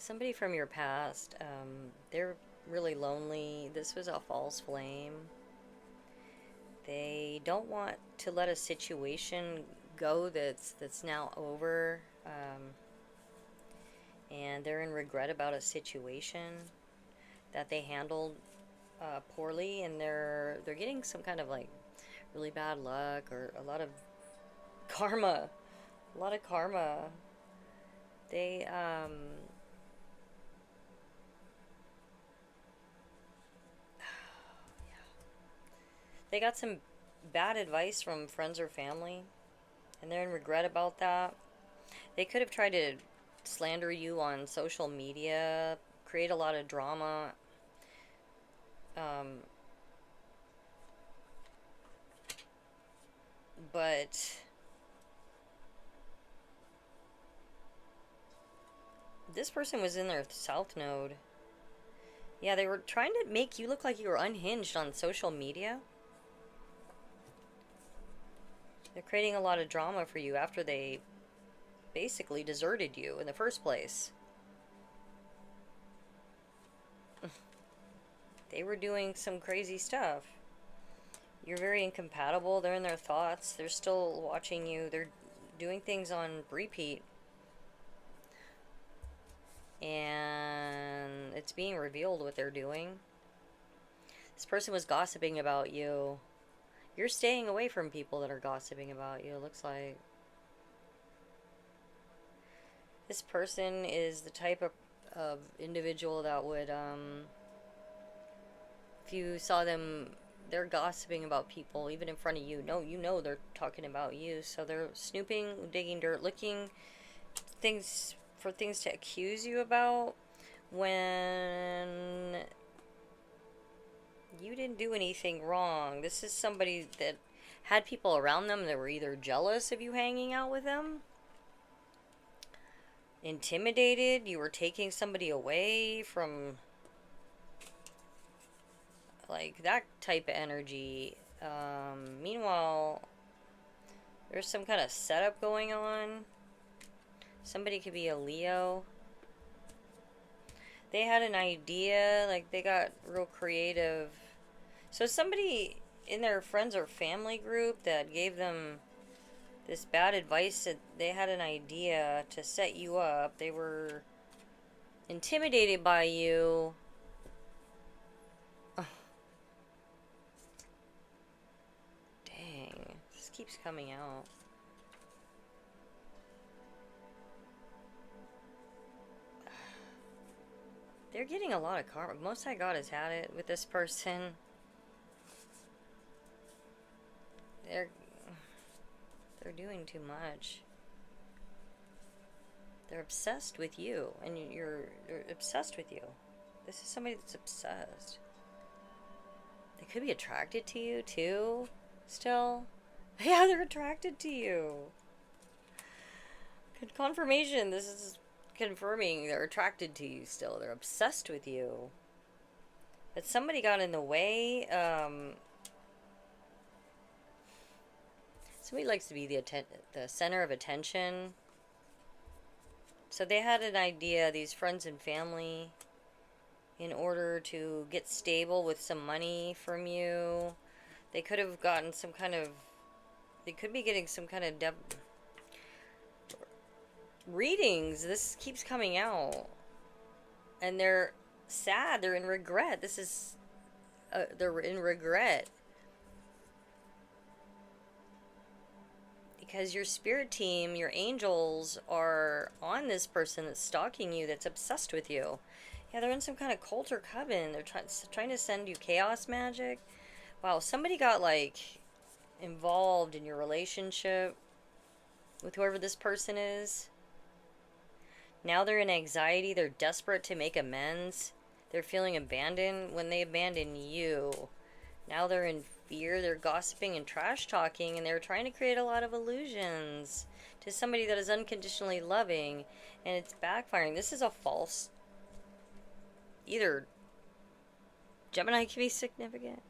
Somebody from your past, they're really lonely. This was a false flame. They don't want to let a situation go that's now over, and they're in regret about a situation that they handled poorly, and they're getting some kind of like really bad luck or a lot of karma, a lot of karma. They they got some bad advice from friends or family, and they're in regret about that. They could have tried to slander you on social media, create a lot of drama. Um, but this person was in their south node. Yeah, they were trying to make you look like you were unhinged on social media. They're creating a lot of drama for you after they basically deserted you in the first place. They were doing some crazy stuff. You're very incompatible. They're in their thoughts. They're still watching you. They're doing things on repeat. And it's being revealed what they're doing. This person was gossiping about you. You're staying away from people that are gossiping about you, it looks like. This person is the type of individual that would, if you saw them, they're gossiping about people, even in front of you. No, you know they're talking about you. So they're snooping, digging dirt, looking things for things to accuse you about when you didn't do anything wrong. This is somebody that had people around them that were either jealous of you hanging out with them, intimidated, you were taking somebody away from, like, that type of energy. Meanwhile, there's some kind of setup going on. Somebody could be a Leo. They had an idea, like, they got real creative. So somebody in their friends or family group that gave them this bad advice, that they had an idea to set you up. They were intimidated by you. Ugh, dang, this keeps coming out. They're getting a lot of karma. Most High God has had it with this person. They're they're doing too much. They're obsessed with you, and they're obsessed with you. This is somebody that's obsessed. They could be attracted to you too, still. Yeah, they're attracted to you. Confirmation. This is confirming they're attracted to you still. They're obsessed with you. But somebody got in the way. Somebody likes to be the center of attention. So they had an idea, these friends and family, in order to get stable with some money from you. They could have gotten some kind of. They could be getting some kind of readings. This keeps coming out. And they're sad. They're in regret. This is. They're in regret. Because your spirit team, your angels, are on this person that's stalking you, that's obsessed with you. Yeah, they're in some kind of cult or coven. They're trying to send you chaos magic. Wow, somebody got, like, involved in your relationship with whoever this person is. Now they're in anxiety. They're desperate to make amends. They're feeling abandoned when they abandon you. Now they're in fear. They're gossiping and trash talking, and they're trying to create a lot of illusions to somebody that is unconditionally loving, and it's backfiring. This is a false. Either Gemini can be significant.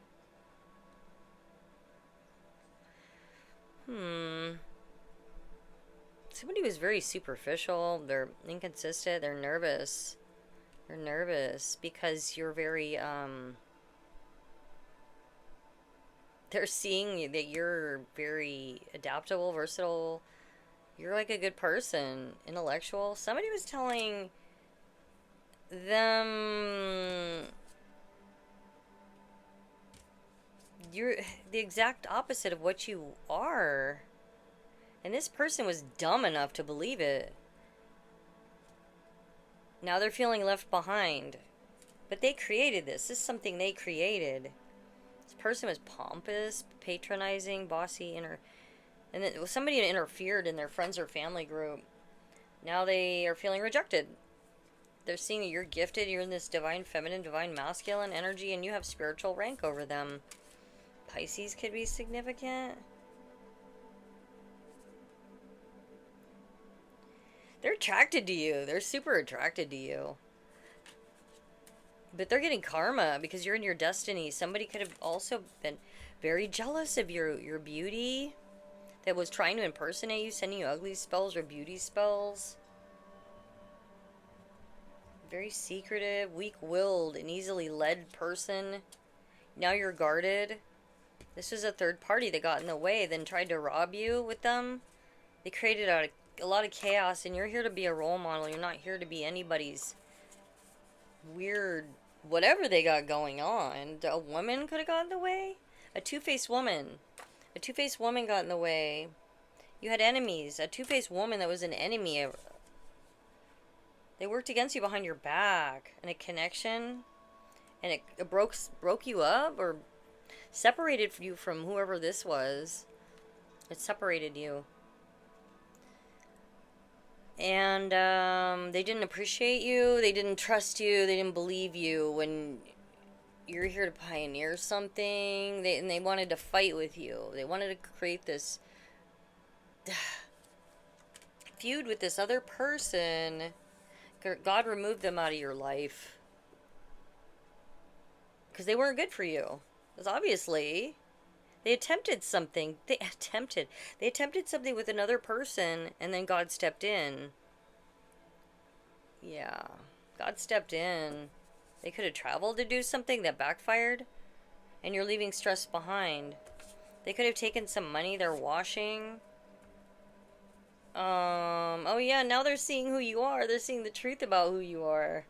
Somebody was very superficial. They're inconsistent. They're nervous. You're nervous because you're very, they're seeing that you're very adaptable, versatile. You're like a good person, intellectual. Somebody was telling them you're the exact opposite of what you are. And this person was dumb enough to believe it. Now they're feeling left behind. But they created this. This is something they created. This person was pompous, patronizing, bossy, and then somebody interfered in their friends or family group. Now they are feeling rejected. They're seeing that you're gifted, you're in this divine feminine, divine masculine energy, and you have spiritual rank over them. Pisces could be significant. They're attracted to you. They're super attracted to you. But they're getting karma because you're in your destiny. Somebody could have also been very jealous of your beauty, that was trying to impersonate you, sending you ugly spells or beauty spells. Very secretive, weak-willed, and easily led person. Now you're guarded. This was a third party that got in the way, then tried to rob you with them. They created a lot of chaos, and you're here to be a role model. You're not here to be anybody's weird whatever they got going on. A woman could have got in the way. A two-faced woman. A two-faced woman got in the way. You had enemies. A two-faced woman that was an enemy. They worked against you behind your back. And a connection. And it broke you up or separated you from whoever this was. It separated you. And they didn't appreciate you. They didn't trust you. They didn't believe you when you're here to pioneer something. And they wanted to fight with you. They wanted to create this feud with this other person. God removed them out of your life. Because they weren't good for you. Because obviously, they attempted something. They attempted something with another person, and then God stepped in. Yeah. God stepped in. They could have traveled to do something that backfired, and you're leaving stress behind. They could have taken some money they're washing. Oh yeah, now they're seeing who you are. They're seeing the truth about who you are.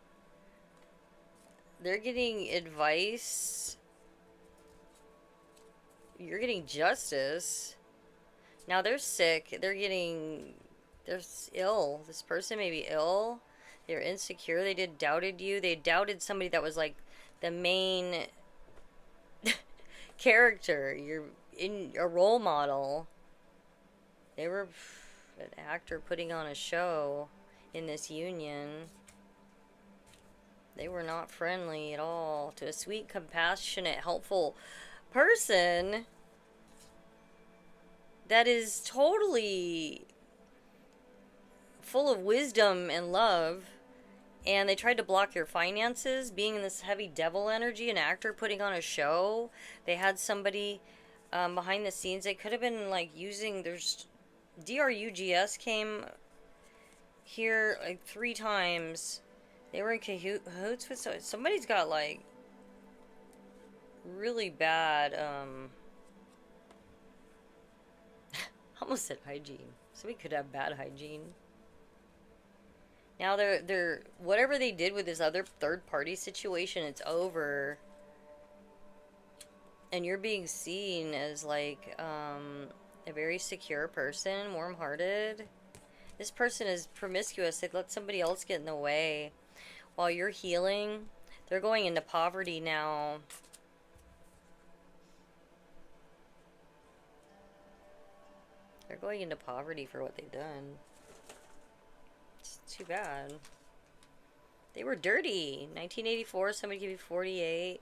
They're getting advice. You're getting justice. Now they're sick. They're ill. This person may be ill. They're insecure. They doubted you. They doubted somebody that was like the main character. You're in a role model. They were an actor putting on a show in this union. They were not friendly at all to a sweet, compassionate, helpful person that is totally full of wisdom and love. And they tried to block your finances, being in this heavy devil energy, an actor putting on a show. They had somebody behind the scenes. They could have been like using, there's DRUGS came here like 3 times. They were in cahoots with somebody's got like really bad almost said hygiene. Somebody could have bad hygiene. Now they're whatever they did with this other third party situation, it's over. And you're being seen as like a very secure person, warm-hearted. This person is promiscuous. They let somebody else get in the way. While you're healing, they're going into poverty now. They're going into poverty for what they've done. It's too bad. They were dirty. 1984, somebody could be 48.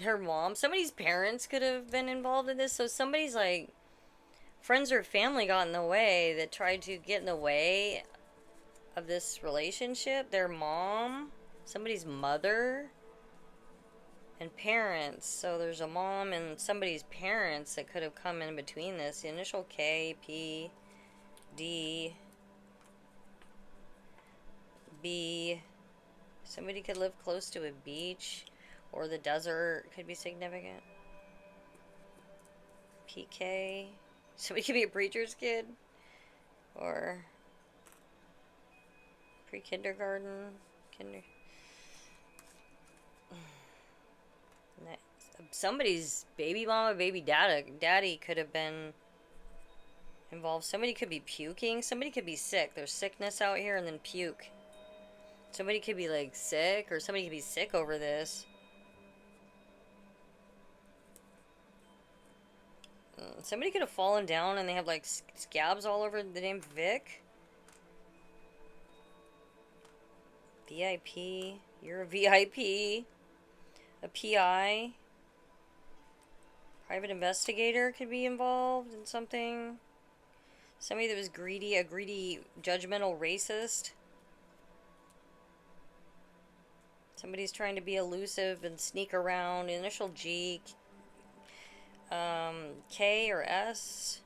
Her mom, somebody's parents could have been involved in this. So somebody's like, friends or family got in the way that tried to get in the way of this relationship. Their mom, somebody's mother, and parents. So there's a mom and somebody's parents that could have come in between this. The initial K, P, D, B, Somebody could live close to a beach, or the desert could be significant. PK. Somebody could be a preacher's kid, or pre-kindergarten, kinder. Somebody's baby mama, baby daddy could have been involved. Somebody could be puking. Somebody could be sick. There's sickness out here, and then puke. Somebody could be like sick, or somebody could be sick over this. Somebody could have fallen down and they have like scabs all over the name Vic. VIP. You're a VIP. A PI. Private investigator could be involved in something. Somebody that was greedy, a greedy, judgmental racist. Somebody's trying to be elusive and sneak around. Initial G. K or S.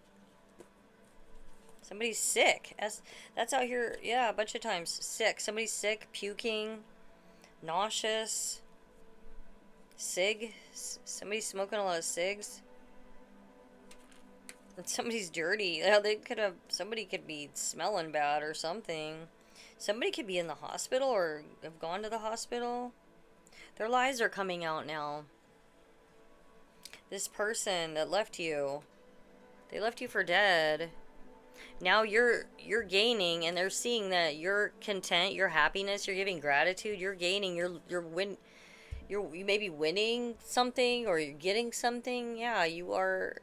Somebody's sick. S. That's out here, yeah, a bunch of times. Sick. Somebody's sick, puking, nauseous. Sig. Somebody's smoking a lot of cigs. And somebody's dirty. Somebody could be smelling bad or something. Somebody could be in the hospital or have gone to the hospital. Their lies are coming out now. This person that left you, they left you for dead. Now you're gaining, and they're seeing that you're content, your happiness, you're giving gratitude, you're gaining, you may be winning something, or you're getting something. Yeah, you are.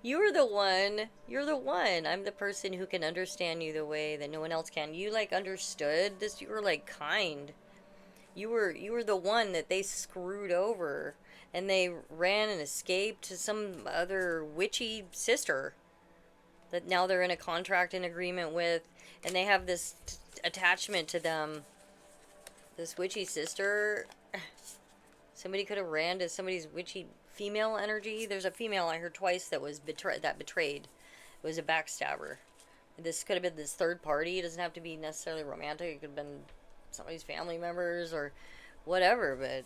You're the one. You're the one. I'm the person who can understand you the way that no one else can. You like understood this. You were like kind. You were the one that they screwed over, and they ran and escaped to some other witchy sister that now they're in a contract and agreement with, and they have this attachment to them. This witchy sister. Somebody could have ran to somebody's witchy female energy. There's a female I heard twice that was betrayed. It was a backstabber. This could have been this third party. It doesn't have to be necessarily romantic. It could have been somebody's family members or whatever, but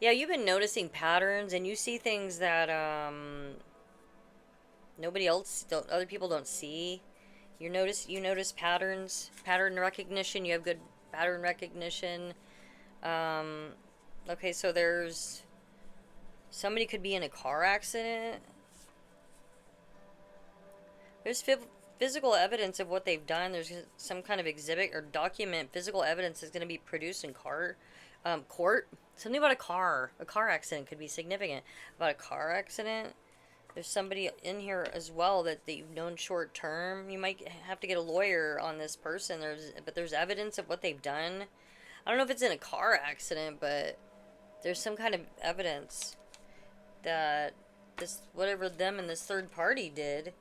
yeah, you've been noticing patterns, and you see things that other people don't see. You notice patterns, pattern recognition. You have good pattern recognition. Okay, so somebody could be in a car accident. There's physical evidence of what they've done. There's some kind of exhibit or document. Physical evidence is going to be produced in court. Something about a car accident could be significant. About a car accident. There's somebody in here as well that you've known short term. You might have to get a lawyer on this person. But there's evidence of what they've done. I don't know if it's in a car accident, but there's some kind of evidence that whatever them and this third party did.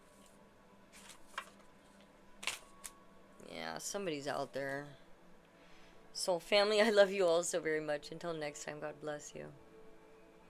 Yeah, somebody's out there. Soul family, I love you all so very much. Until next time, God bless you.